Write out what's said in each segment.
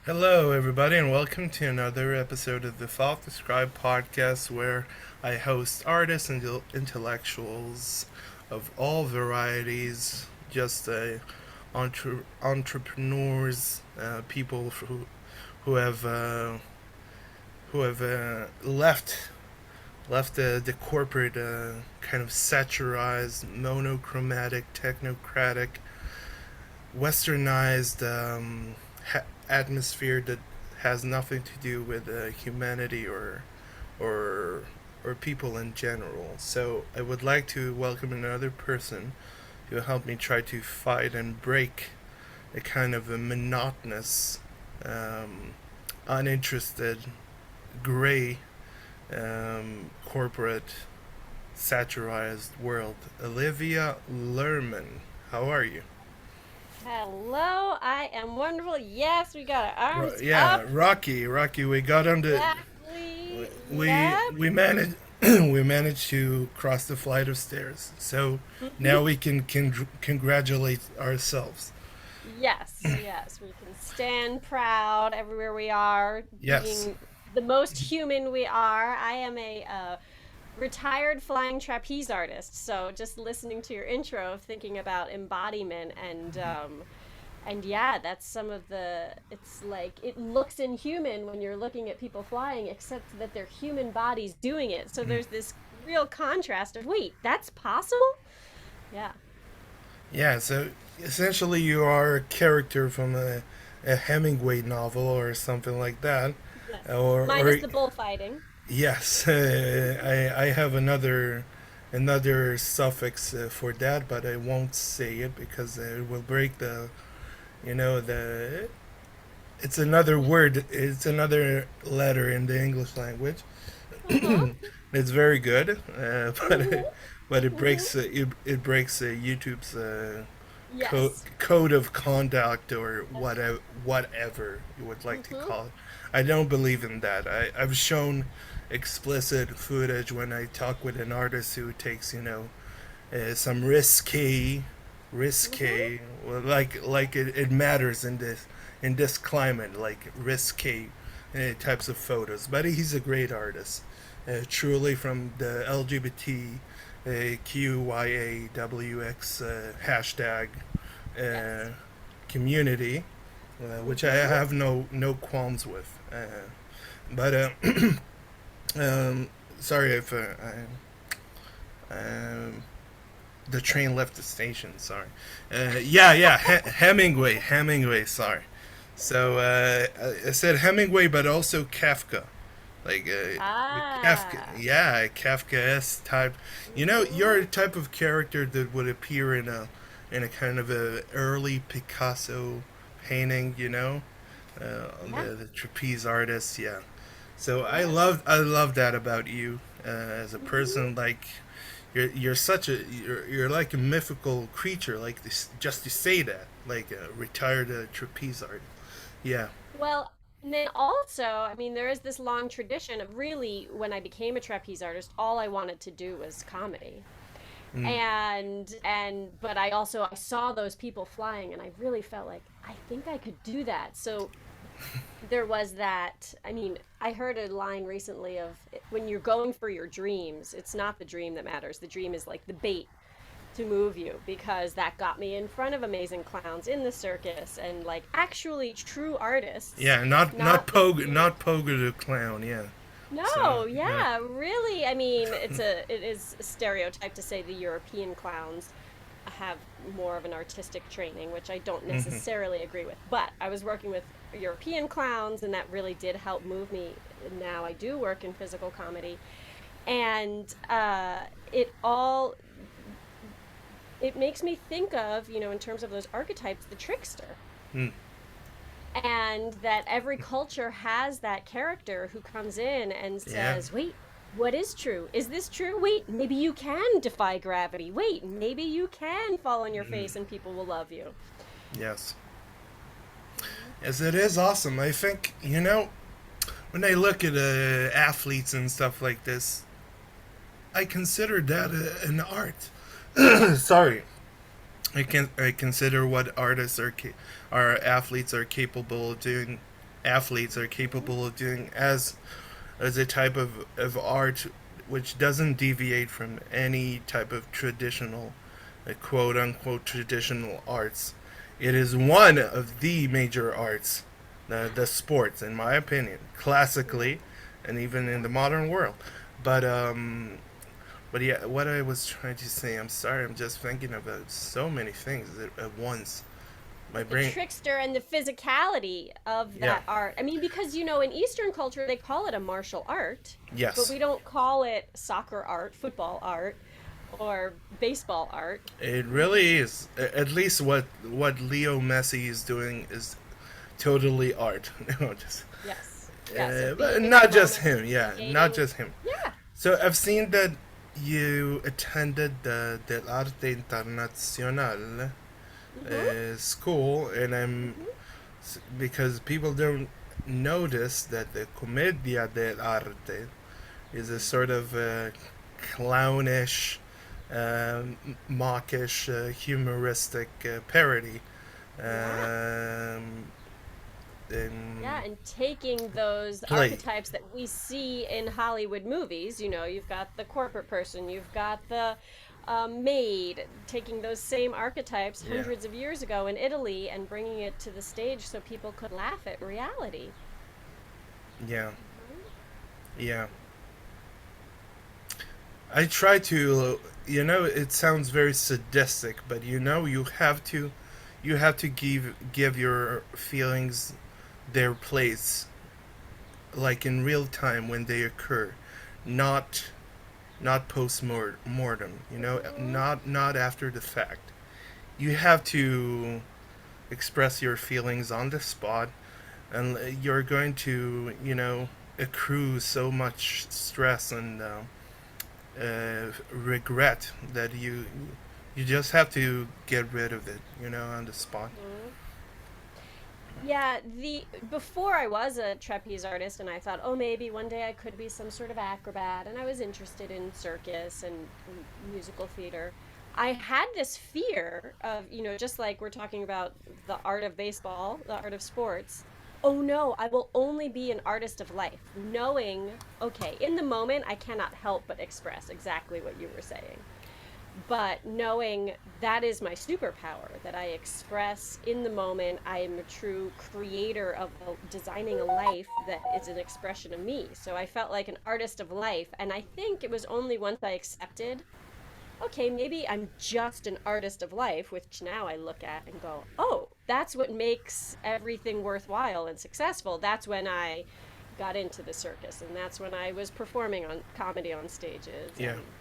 Hello, everybody, and welcome to another episode of the Thought Described podcast, where I host artists and intellectuals of all varieties, just entrepreneurs, people who have left the corporate kind of satirized, monochromatic, technocratic, westernized atmosphere that has nothing to do with humanity or or people in general. So I would like to welcome another person to help me try to fight and break a kind of a monotonous, um, uninterested, gray, corporate, satirized world. Olivia Lehrman, how are you? Hello, I am wonderful. Yes, we got our arms Yeah, up. Rocky. We got on the Exactly. we Yep. we managed we managed to cross the flight of stairs. So now we can congratulate ourselves. Yes, we can stand proud everywhere we are, Yes. being the most human we are. I am a retired flying trapeze artist, so just listening to your intro, thinking about embodiment and yeah, that's some of the it's like it looks inhuman when you're looking at people flying, except that they're human bodies doing it. So there's this real contrast of wait, that's possible? Yeah. Yeah. So essentially, you are a character from a Hemingway novel or something like that, Yes. or Minus the bullfighting. yes. I have another suffix for that, but I won't say it because it will break the it's another word. It's another letter in the English language. Uh-huh. It's very good, Hmm. but it Hmm. breaks it breaks YouTube's Yes. code of conduct or That's whatever you would like right. to Hmm. call it. I don't believe in that. I've shown explicit footage when I talk with an artist who takes some Hmm. risque, well, like it matters in this climate, like risque types of photos. But he's a great artist, truly from the LGBT QYAWX hashtag uh, Yes. community, which I Hmm. have no qualms with. But um, sorry if um, the train left the station. Sorry. Yeah. Hemingway. Sorry. So I said Hemingway, but also Kafka. Like Kafka, Ah. yeah, Kafka-esque type. You're Hmm. a type of character that would appear in a kind of a early Picasso painting. Yeah. The trapeze artist. Yeah. So Yes. I love that about you as a Hmm. person. Like you're like a mythical creature. Like this, just to say that, like a retired trapeze artist. Yeah. Well, and then also, I mean, there is this long tradition of really when I became a trapeze artist, all I wanted to do was comedy. Mm. And but I saw those people flying and I really felt like I think I could do that. So there was that. I mean, I heard a line recently of when you're going for your dreams, it's not the dream that matters. The dream is like the bait to move you because that got me in front of amazing clowns in the circus and like actually true artists, Yeah. Not not the Pogo, fake. not Pogo the clown. Yeah. So No, yeah. yeah, really. I mean, it is a stereotype to say the European clowns have more of an artistic training, which I don't necessarily agree with. But I was working with European clowns, and that really did help move me. Now I do work in physical comedy, and it makes me think of, in terms of those archetypes, the trickster. Mm. And that every culture has that character who comes in and Yeah. says, wait, what is true? Is this true? Wait, maybe you can defy gravity. Wait, maybe you can fall on your face and people will love you. Yes. Mhm. Yes, it is awesome. I think when I look at athletes and stuff like this, I consider that an art. Sorry, I consider what artists are our athletes are capable of doing athletes are capable of doing as a type of art which doesn't deviate from any type of traditional, quote unquote, traditional arts. It is one of the major arts, the sports, in my opinion, classically, and even in the modern world. But but yeah, what I was trying to say, I'm sorry, I'm just thinking about so many things at once. My The brain, trickster and the physicality of yeah, that art. I mean, because in Eastern culture they call it a martial art, but yes, we don't call it soccer art, football art, or baseball art. it really is. At least what Leo Messi is doing is totally art. No, just Yes. Yes, of but being in the not just moment and him. Yeah, not creating. just him. Yeah. So I've seen that you attended the Del Arte Internacional Mhm. school, and Mhm. because people don't notice that the Commedia dell'arte is a sort of clownish, mawkish, humoristic parody. Yeah. Um, Yeah, in and taking those play. archetypes that we see in Hollywood movies, you've got the corporate person, you've got the maid, taking those same archetypes Yeah, hundreds of years ago in Italy and bringing it to the stage so people could laugh at reality. yeah, Mhm. yeah. I try to, it sounds very sadistic, but you have to give your feelings their place, like in real time when they occur, not not post mortem. Mhm. Not after the fact. You have to express your feelings on the spot, and you're going to accrue so much stress and regret that you just have to get rid of it, on the spot. Mhm. Yeah, the before I was a trapeze artist and I thought, "Oh, maybe one day I could be some sort of acrobat," and I was interested in circus and musical theater. I had this fear of, just like we're talking about the art of baseball, the art of sports. Oh no, I will only be an artist of life, knowing, okay, in the moment I cannot help but express exactly what you were saying, but knowing that is my superpower, that I express in the moment. I am a true creator of designing a life that is an expression of me. So I felt like an artist of life, and I think it was only once I accepted, okay, maybe I'm just an artist of life, which now I look at and go, oh, that's what makes everything worthwhile and successful. That's when I got into the circus, and that's when I was performing on comedy on stages, Yeah, and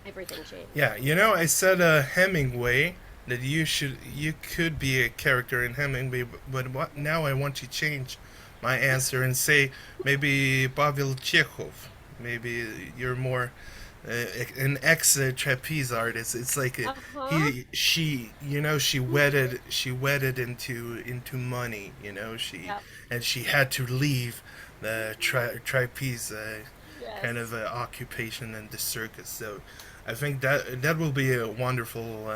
everything changed. yeah. I said Hemingway that you could be a character in Hemingway, but what now? I want to change my answer and say maybe Pavel Chekhov. Maybe you're more an ex trapeze artist. It's like Uh-huh. he she she wedded into money. Yep. And she had to leave the trapeze kind of Yes. occupation in the circus. So I think that will be a wonderful,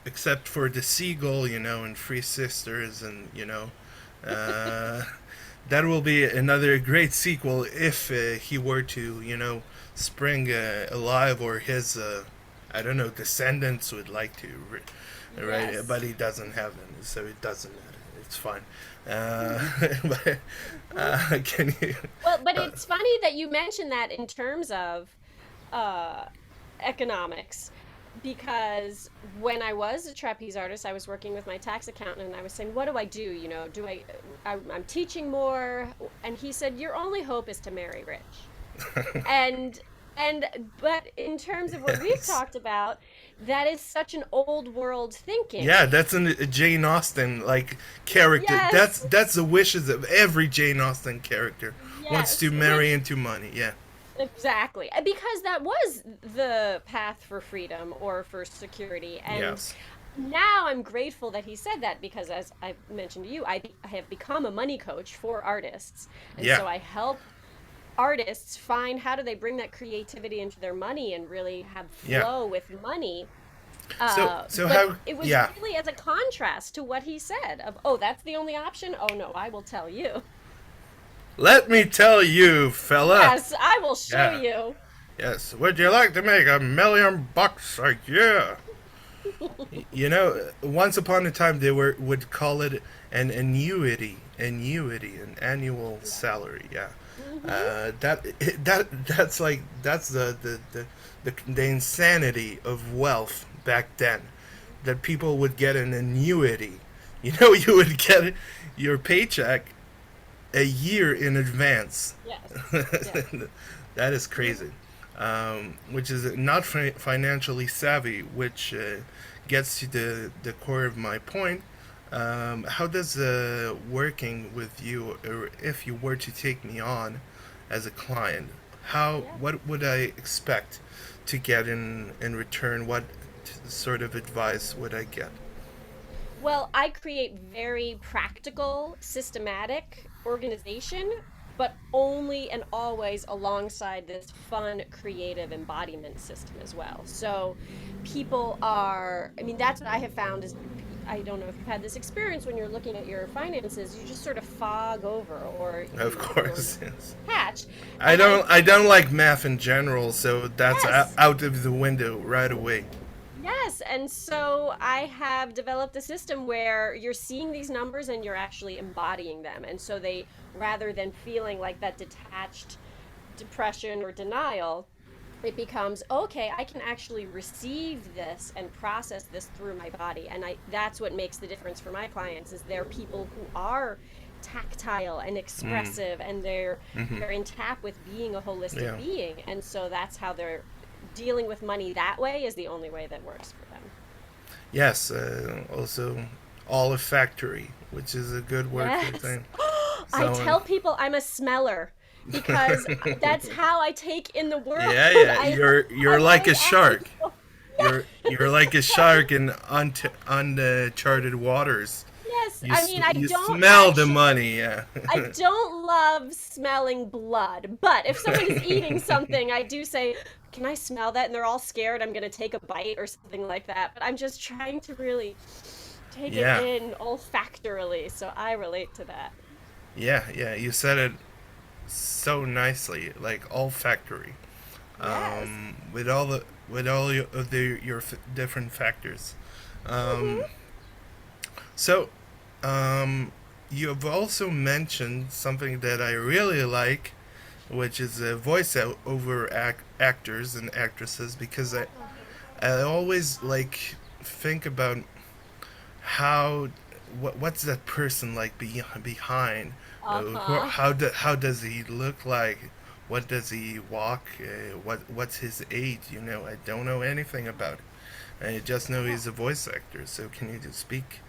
except for the seagull, and Three Sisters, and uh, that will be another great sequel if he were to, spring alive, or his, I don't know, descendants would like to, right? But Yes. he doesn't have them, so it doesn't matter. It's fine. But Mhm. can you? Well, but Uh, it's funny that you mentioned that in terms of uh economics, because when I was a trapeze artist, I was working with my tax accountant and I was saying, "What do I do? Do I'm teaching more?" And he said, "Your only hope is to marry rich." And but in terms of what we've yes. talked about, that is such an old world Yeah, thinking. that's a Jane Austen like character. That's Yes. that's the wishes of every Jane Austen character. Wants to Yes, marry which into money. Yeah. exactly. Because that was the path for freedom or for security. And Yes. now I'm grateful that he said that because, as I mentioned to you, I have become a money coach for artists. And Yeah. so I help artists find how do they bring that creativity into their money and really have Yeah. flow with money. So But how? it was Yeah. really as a contrast to what he said of, oh, that's the only option. Oh no, I will tell you. Let me tell you, fella. Yes, I will show Yeah. you. Yes. Would you like to make $1 million? Like, yeah. You know, once upon a time they would call it an an annual Yes. salary. Yeah, Mm-hmm. that's the insanity of wealth back then. That people would get an annuity. You know, you would get your paycheck a year in advance. Yes. Yes. That is crazy. Which is not financially savvy, which gets to the core of my point. How does working with you, or if you were to take me on as a client, Yeah. what would I expect to get in return? What sort of advice would I get? Well, I create very practical, systematic organization, but only and always alongside this fun, creative embodiment system as well. So people are, I mean, that's what I have found is, I don't know if you've had this experience when you're looking at your finances, you just sort of fog over or Of you're course, yes. patch. I And I don't I don't like math in general, so that's Yes. out of the window right away. Yes, and so I have developed a system where you're seeing these numbers and you're actually embodying them. And so they, rather than feeling like that detached depression or denial, it becomes, okay, I can actually receive this and process this through my body. And that's what makes the difference for my clients is they're people who are tactile and Mm. expressive and they're in tap with being a holistic Yeah. being. And so that's how they're dealing with money that way is the only way that works for them. Yes. Also, olfactory, which is a good word for Yes. thing. I So, tell people I'm a smeller because that's how I take in the world. yeah, yeah. I You're I'm like always a asking shark. people. You're Yes, like a shark exactly. in uncharted waters. Yes, I mean I You don't smell the actually money. Yeah. I don't love smelling blood, but if someone is eating something, I do say, "Can I smell that?" And they're all scared I'm going to take a bite or something like that. But I'm just trying to really take it Yeah. in olfactorily, so I relate to that. Yeah. Yeah. You said it so nicely, like olfactory. Yes. With all of your different factors. Um, Hmm. so, you have also mentioned something that I really like, which is voice over actors and actresses, because I always like think about how what's that person like behind, Uh-huh. how does he look like, what does he walk, what's his age, you know, I don't know anything about it. I just know Yeah. he's a voice actor, so can you just speak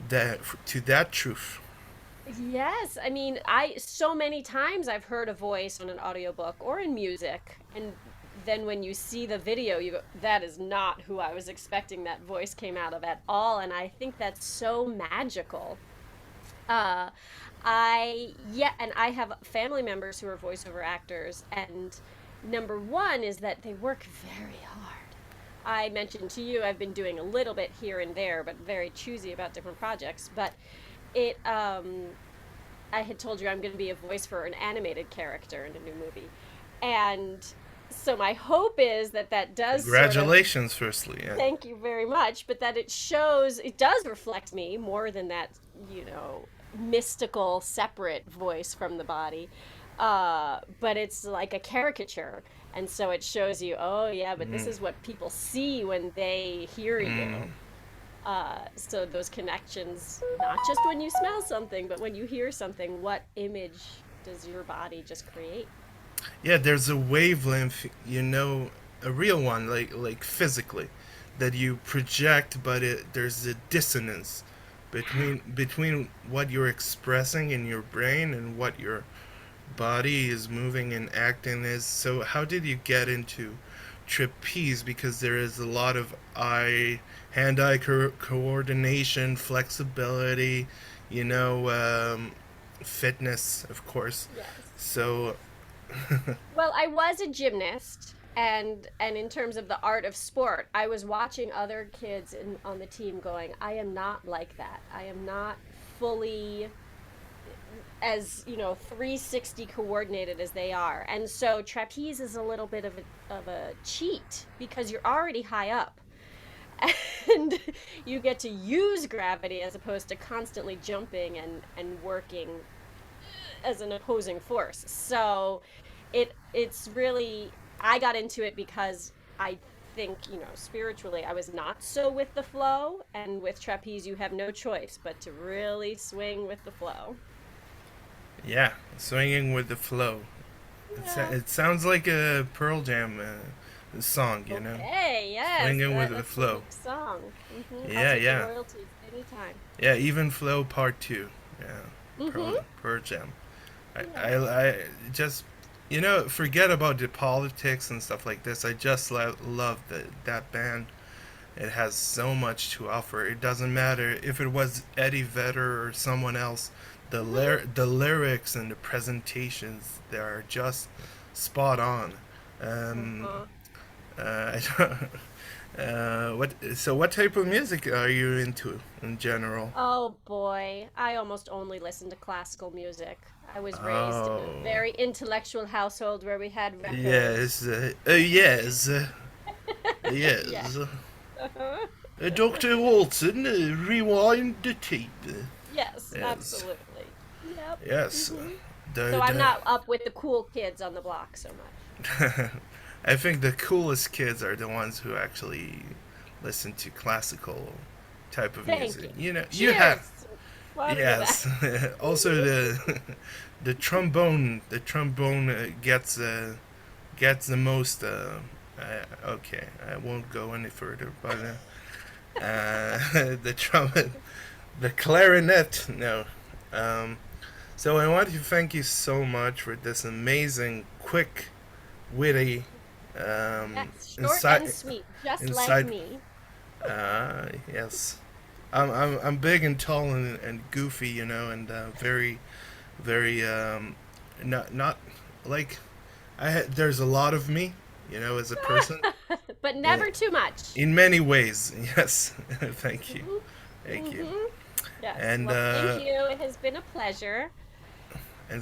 that to that truth? Yes, I mean, I so many times I've heard a voice on an audiobook or in music, and then when you see the video, you go, that is not who I was expecting that voice came out of at all, and I think that's so magical. Uh, yeah, and I have family members who are voiceover actors, and number one is that they work very hard. I mentioned to you I've been doing a little bit here and there, but very choosy about different projects. But it I had told you I'm going to be a voice for an animated character in a new movie. And so my hope is that that does sort of, Congratulations, firstly. Yeah. thank you very much, but that it shows, it does reflect me more than that, mystical separate voice from the body. But it's like a caricature. And so it shows you, oh yeah, but this Mm, is what people see when they hear you. mm. So those connections, not just when you smell something, but when you hear something, what image does your body just create? Yeah, there's a wavelength, you know, a real one, like physically, that you project, but there's a dissonance between what you're expressing in your brain and what your body is moving and acting is. So how did you get into trapeze? Because there is a lot of hand-eye coordination, flexibility, you know, fitness, of course. Yes. So Well, I was a gymnast. And in terms of the art of sport, I was watching other kids on the team going, I am not like that. I am not fully as 360 coordinated as they are, and so trapeze is a little bit of a cheat because you're already high up and you get to use gravity as opposed to constantly jumping and working as an opposing force. So it's really, I got into it because I think, spiritually I was not so with the flow, and with trapeze you have no choice but to really swing with the flow. Yeah, swinging with the flow. Yeah. It sounds like a Pearl Jam song, you know? Okay, yes, Swinging with the that's a flow. unique song. I'll Yeah, take the yeah. royalties anytime. Yeah, even Flow Part 2. Yeah, Mm-hmm. Pearl Jam. Yeah. I just, forget about the politics and stuff like this. I just love that band. It has so much to offer. It doesn't matter if it was Eddie Vedder or someone else. Mm-hmm. The lyrics and the presentations, they are just spot on. Um, Uh-huh. I don't, what type of music are you into in general? Oh boy, I almost only listen to classical music. I was raised in a Oh, very intellectual household where we had records. yes, yes, Yeah. yes. Uh-huh. Dr. Walton, rewind the tape. Yes, Yes, absolutely. Yep. yes. Hmm. So I'm The not up with the cool kids on the block so much. I think the coolest kids are the ones who actually listen to classical type of Thank music. you. You have, Cheers. Water to that. yes. Also the trombone gets the most. Okay, I won't go any further, but the trumpet, the clarinet. No. Um, so I want to thank you so much for this amazing, quick, witty, Yes, short and insight, sweet, just like insight. me. Yes, I'm big and tall and goofy, and very, very, not like there's a lot of me, as a person. But Yeah, never too much. in many ways. Yes, thank you, Hmm. thank you, Hmm. Yes. and Well, thank you. It has been a pleasure.